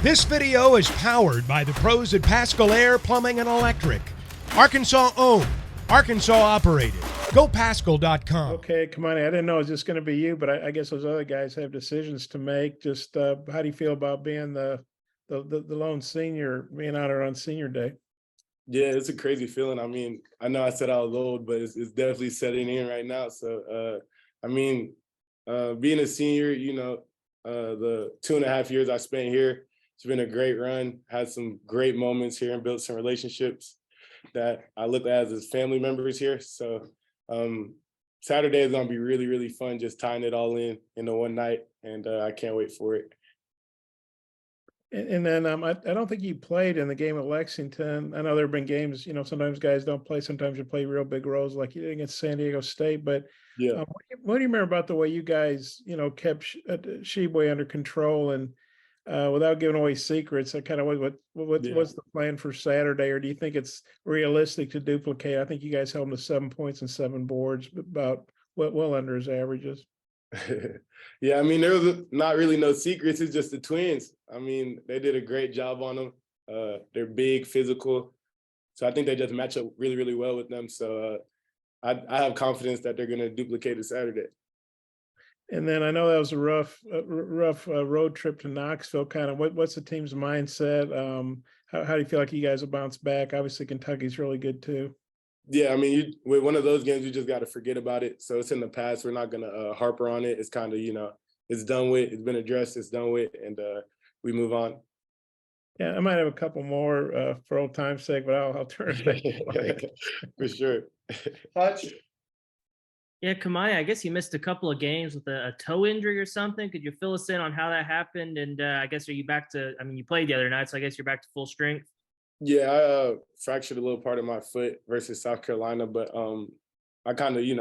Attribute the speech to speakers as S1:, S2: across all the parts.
S1: This video is powered by the pros at Pascal Air Plumbing and Electric. Arkansas owned, Arkansas operated. GoPascal.com.
S2: Okay, Kamani, I didn't know it was just going to be you, but I guess those other guys have decisions to make. Just how do you feel about being the lone senior, being out there on senior day?
S3: Yeah, it's a crazy feeling. I mean, I know I said I was old, but it's definitely setting in right now. So, being a senior, the 2.5 years I spent here, it's been a great run. Had some great moments here and built some relationships that I look at as family members here. So Saturday is gonna be really, really fun, just tying it all in the one night, and I can't wait for it.
S2: And then I don't think you played in the game at Lexington. I know there have been games, sometimes guys don't play. Sometimes you play real big roles like you did against San Diego State. But
S3: Yeah.
S2: what do you remember about the way you guys, kept Sheboy under control and without giving away secrets? Kind of what's the plan for Saturday? Or do you think it's realistic to duplicate? I think you guys held him to 7 points and 7 boards, but about well under his averages.
S3: Yeah, I mean, there was not really no secrets. It's just the twins. I mean, they did a great job on them. They're big, physical. So I think they just match up really, really well with them. So I have confidence that they're going to duplicate it Saturday.
S2: And then I know that was a rough road trip to Knoxville. Kind of what's the team's mindset? How do you feel like you guys will bounce back? Obviously, Kentucky's really good too.
S3: Yeah, I mean, with one of those games, you just got to forget about it. So it's in the past. We're not going to harper on it. It's kind of, it's done with. It's been addressed. It's done with. And we move on.
S2: Yeah, I might have a couple more for old time's sake, but I'll turn it back.
S3: For sure.
S2: Hutch?
S4: Yeah, Kamani, I guess you missed a couple of games with a toe injury or something. Could you fill us in on how that happened? And I guess, are you back to, you played the other night, so I guess you're back to full strength.
S3: Yeah, I fractured a little part of my foot versus South Carolina, but I kind of, me,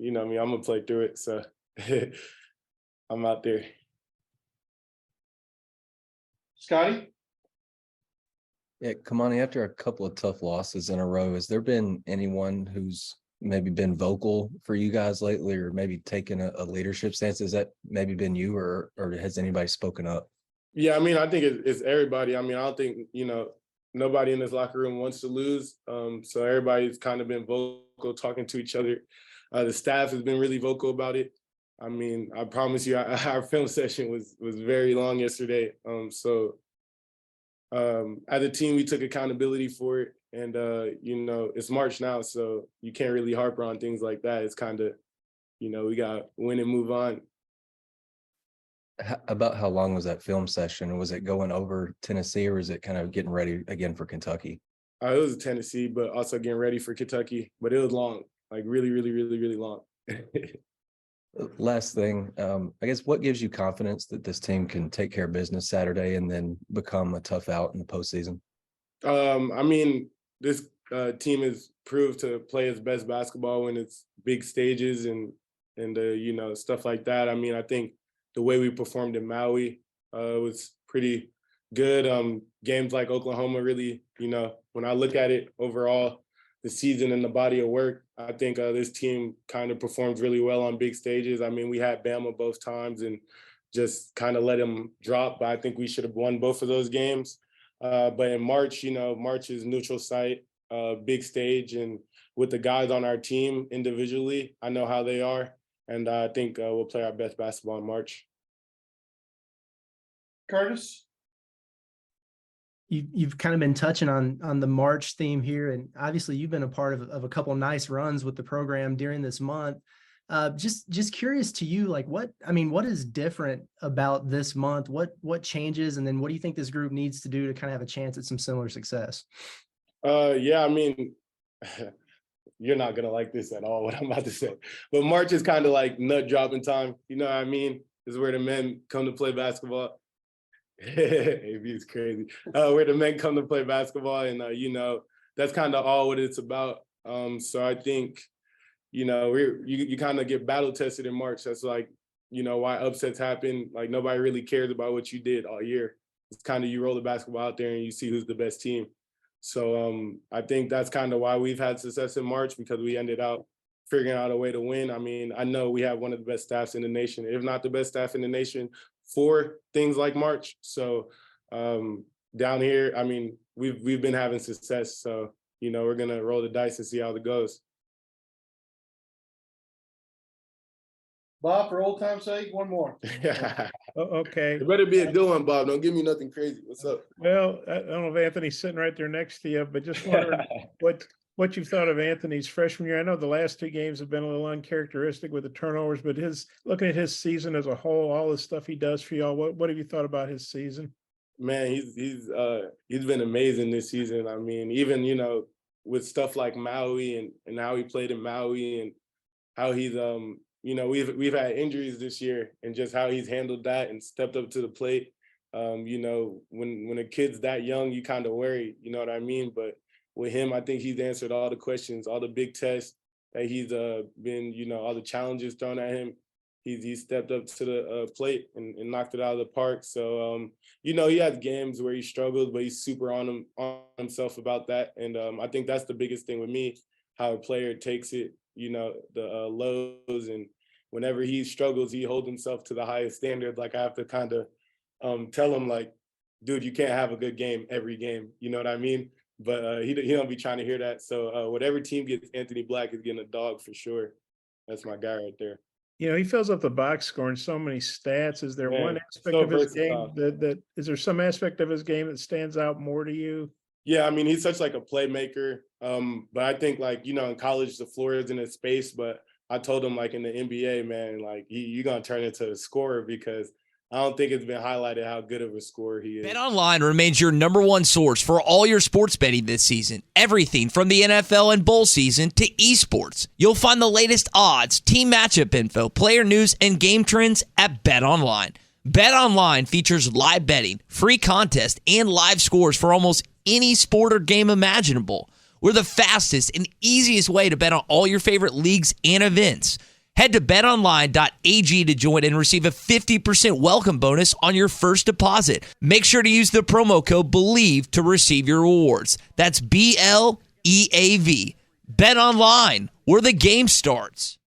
S3: I'm gonna play through it. So I'm out there.
S2: Scotty?
S5: Yeah, Kamani, after a couple of tough losses in a row, has there been anyone who's maybe been vocal for you guys lately, or maybe taken a leadership stance? Has that maybe been you, or has anybody spoken up?
S3: Yeah, I mean, I think it's everybody. I mean, I don't think, nobody in this locker room wants to lose. So everybody's kind of been vocal, talking to each other. The staff has been really vocal about it. I mean, I promise you, our film session was very long yesterday. As a team, we took accountability for it. And, it's March now, so you can't really harper on things like that. It's kind of, we got to win and move on.
S5: About how long was that film session? Was it going over Tennessee, or is it kind of getting ready again for Kentucky?
S3: It was Tennessee, but also getting ready for Kentucky. But it was long, like really, really, really, really long.
S5: Last thing, I guess, what gives you confidence that this team can take care of business Saturday and then become a tough out in the postseason?
S3: I mean, this team has proved to play its best basketball when it's big stages and stuff like that. I mean, I think the way we performed in Maui was pretty good. Games like Oklahoma really, when I look at it overall, the season and the body of work, I think this team kind of performs really well on big stages. I mean, we had Bama both times and just kind of let them drop, but I think we should have won both of those games. But in March, March is neutral site, big stage, and with the guys on our team individually, I know how they are. And I think we'll play our best basketball in March.
S2: Curtis?
S6: You've kind of been touching on the March theme here, and obviously you've been a part of a couple of nice runs with the program during this month. Just curious to you, like what is different about this month? What changes, and then what do you think this group needs to do to kind of have a chance at some similar success?
S3: Yeah, I mean, you're not gonna like this at all, what I'm about to say. But March is kind of like nut dropping time. You know what I mean? This is where the men come to play basketball. AB is crazy. Where the men come to play basketball, and that's kind of all what it's about. So I think, you kind of get battle tested in March. That's like, why upsets happen. Like nobody really cares about what you did all year. It's kind of you roll the basketball out there and you see who's the best team. So I think that's kind of why we've had success in March, because we ended up figuring out a way to win. I mean, I know we have one of the best staffs in the nation, if not the best staff in the nation, for things like March. So Down here, I mean, we've been having success, so we're gonna roll the dice and see how it goes.
S7: Bob, for old time's sake, one more.
S2: Okay.
S3: It better be a good one, Bob. Don't give me nothing crazy. What's up?
S2: Well, I don't know if Anthony's sitting right there next to you, but just wondering what you thought of Anthony's freshman year. I know the last 2 games have been a little uncharacteristic with the turnovers, but looking at his season as a whole, all the stuff he does for y'all, what have you thought about his season?
S3: Man, he's been amazing this season. I mean, even with stuff like Maui and how he played in Maui and how he's we've had injuries this year and just how he's handled that and stepped up to the plate. When a kid's that young, you kind of worry, you know what I mean? But with him, I think he's answered all the questions, all the big tests that he's been, all the challenges thrown at him. He's stepped up to the plate and knocked it out of the park. So, he has games where he struggles, but he's super on himself about that. And I think that's the biggest thing with me, how a player takes it, the lows. And whenever he struggles, he holds himself to the highest standard. Like I have to kind of tell him, like, dude, you can't have a good game every game. You know what I mean? But he don't be trying to hear that. So whatever team gets Anthony Black is getting a dog for sure. That's my guy right there.
S2: He fills up the box scoring so many stats. Is there one aspect
S3: so
S2: of his
S3: versatile.
S2: game that is there some aspect of his game that stands out more to you?
S3: Yeah, I mean, he's such like a playmaker. But I think in college, the floor isn't his space. But I told him, like, in the NBA, man, like, you're going to turn into a scorer because I don't think it's been highlighted how good of a scorer he is.
S8: BetOnline remains your #1 source for all your sports betting this season. Everything from the NFL and bowl season to esports. You'll find the latest odds, team matchup info, player news, and game trends at BetOnline. BetOnline features live betting, free contests, and live scores for almost any sport or game imaginable. We're the fastest and easiest way to bet on all your favorite leagues and events. Head to betonline.ag to join and receive a 50% welcome bonus on your first deposit. Make sure to use the promo code BELIEVE to receive your rewards. That's BLEAV. Bet online, where the game starts.